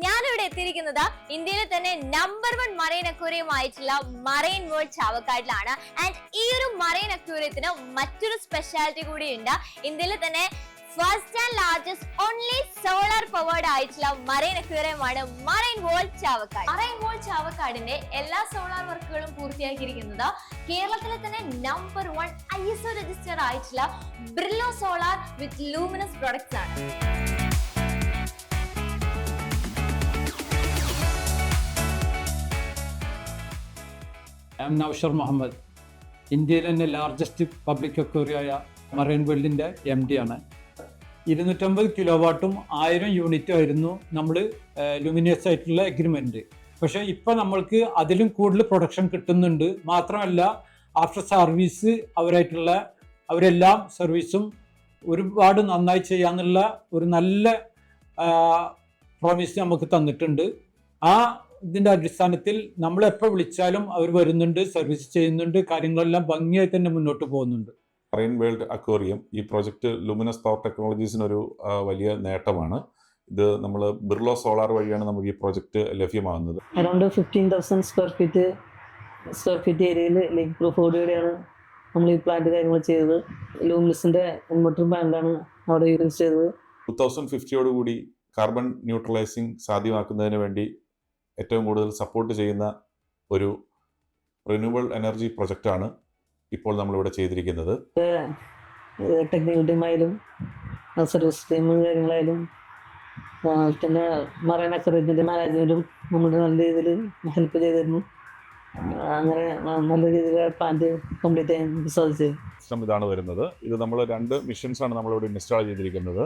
ഞാനിവിടെ എത്തിയിരിക്കുന്നത് ഇന്ത്യയിലെ തന്നെ നമ്പർ 1 മറൈൻ അക്വേറിയം ആയിട്ടുള്ള മറൈൻ വേൾഡ് ചാവക്കാടിലാണ്. ആൻഡ് ഈ ഒരു മറൈൻ അക്വേറിയത്തിന് മറ്റൊരു സ്പെഷ്യാലിറ്റി കൂടി ഉണ്ട്. ഇന്ത്യയിലെ തന്നെ first and largest only solar powered ആയിട്ടുള്ള മറൈൻ അക്വേറിയമാണ് marine world Chavakkad. Marine world ചാവക്കാടിന്റെ എല്ലാ സോളാർ വർക്കുകളും പൂർത്തിയാക്കിയിരിക്കുന്നത് കേരളത്തിലെ തന്നെ നമ്പർ 1 ISO രജിസ്റ്റർ ആയിട്ടുള്ള Brillo solar with Luminous products ആണ്. I am Naushar Muhammad. ഇന്ത്യയിലെ തന്നെ ലാർജസ്റ്റ് പബ്ലിക് അക്വേറിയമായ മറൈൻ വേൾഡിൻ്റെ MD ആണ്. 250 കിലോവാട്ടും 1000 യൂണിറ്റും ആയിരുന്നു നമ്മൾ ലൂമിനിയസ് ആയിട്ടുള്ള എഗ്രിമെൻറ്റ്. പക്ഷേ ഇപ്പോൾ നമ്മൾക്ക് അതിലും കൂടുതൽ പ്രൊഡക്ഷൻ കിട്ടുന്നുണ്ട്. മാത്രമല്ല ആഫ്റ്റർ സർവീസ് അവരെല്ലാം സർവീസും ഒരുപാട് നന്നായി ചെയ്യാന്നുള്ള ഒരു നല്ല പ്രോമിസ് നമുക്ക് തന്നിട്ടുണ്ട്. ഇതിൻ്റെ അടിസ്ഥാനത്തിൽ നമ്മളെപ്പോൾ വിളിച്ചാലും അവർ വരുന്നുണ്ട്, സർവീസ് ചെയ്യുന്നുണ്ട്, കാര്യങ്ങളെല്ലാം ഭംഗിയായി തന്നെ മുന്നോട്ട് പോകുന്നുണ്ട്. മറൈൻ വേൾഡ് അക്വേറിയം ഈ പ്രോജക്റ്റ് ലൂമിനസ് പവർ ടെക്നോളജീസിനൊരു വലിയ നേട്ടമാണ്. ഇത് നമ്മൾ ബിർലോ സോളാർ വഴിയാണ് നമുക്ക് ഈ പ്രോജക്റ്റ് ലഭ്യമാകുന്നത്. അറൗണ്ട് 15,000 സ്ക്വയർ ഫീറ്റ് ഏരിയയിൽ ലേക്ക് പ്രൂഫോടെയാണ് നമ്മൾ ഈ പ്ലാന്റ് കാര്യങ്ങൾ ചെയ്തത്. ലൂമിനസിൻ്റെ ഇൻവെർട്ടർ പ്ലാന്റാണ് അവിടെ യൂസ് ചെയ്തത്. 2050 കാർബൺ ന്യൂട്രലൈസിങ് സാധ്യമാക്കുന്നതിന് വേണ്ടി ഏറ്റവും കൂടുതൽ സപ്പോർട്ട് ചെയ്യുന്ന ഒരു റിന്യൂവബിൾ എനർജി പ്രൊജക്റ്റാണ് ഇപ്പോൾ നമ്മളിവിടെ ചെയ്തിരിക്കുന്നത്. ടെക്നിക്കൽ ടീമായാലും സർവീസ് ടീം കാര്യങ്ങളായാലും പിന്നെ മറൈൻ അക്വേറിയത്തിൻ്റെ മാനേജ്മെൻറ്റും നമ്മുടെ നല്ല രീതിയിൽ ഹെൽപ്പ് ചെയ്തിരുന്നു. അങ്ങനെ നല്ല രീതിയിൽ പ്ലാന്റ് കംപ്ലീറ്റ് ചെയ്യാൻ സാധിച്ചു. സിസ്റ്റം ഇതാണ് വരുന്നത്. ഇത് നമ്മൾ 2 മിഷൻസാണ് നമ്മളിവിടെ ഇൻസ്റ്റാൾ ചെയ്തിരിക്കുന്നത്.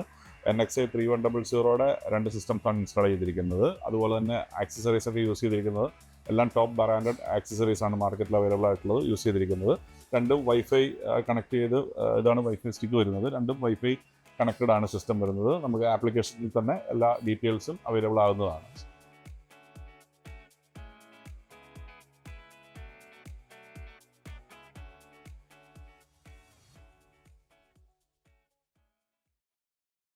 NXI 3100യുടെ 2 സിസ്റ്റംസാണ് ഇൻസ്റ്റാൾ ചെയ്തിരിക്കുന്നത്. അതുപോലെ തന്നെ ആക്സസറീസ് ഒക്കെ യൂസ് ചെയ്തിരിക്കുന്നത് എല്ലാം ടോപ്പ് ബ്രാൻഡഡ് ആക്സസറീസ് ആണ് മാർക്കറ്റിൽ അവൈലബിൾ ആയിട്ടുള്ളത് യൂസ് ചെയ്തിരിക്കുന്നത്. 2 വൈഫൈ കണക്ട് ചെയ്ത് ഇതാണ് വൈഫൈ സ്റ്റിക്ക് വരുന്നത്. 2 വൈഫൈ കണക്റ്റഡ് ആണ് സിസ്റ്റം വരുന്നത്. നമുക്ക് ആപ്ലിക്കേഷനിൽ തന്നെ എല്ലാ ഡീറ്റെയിൽസും അവൈലബിൾ ആകുന്നതാണ്.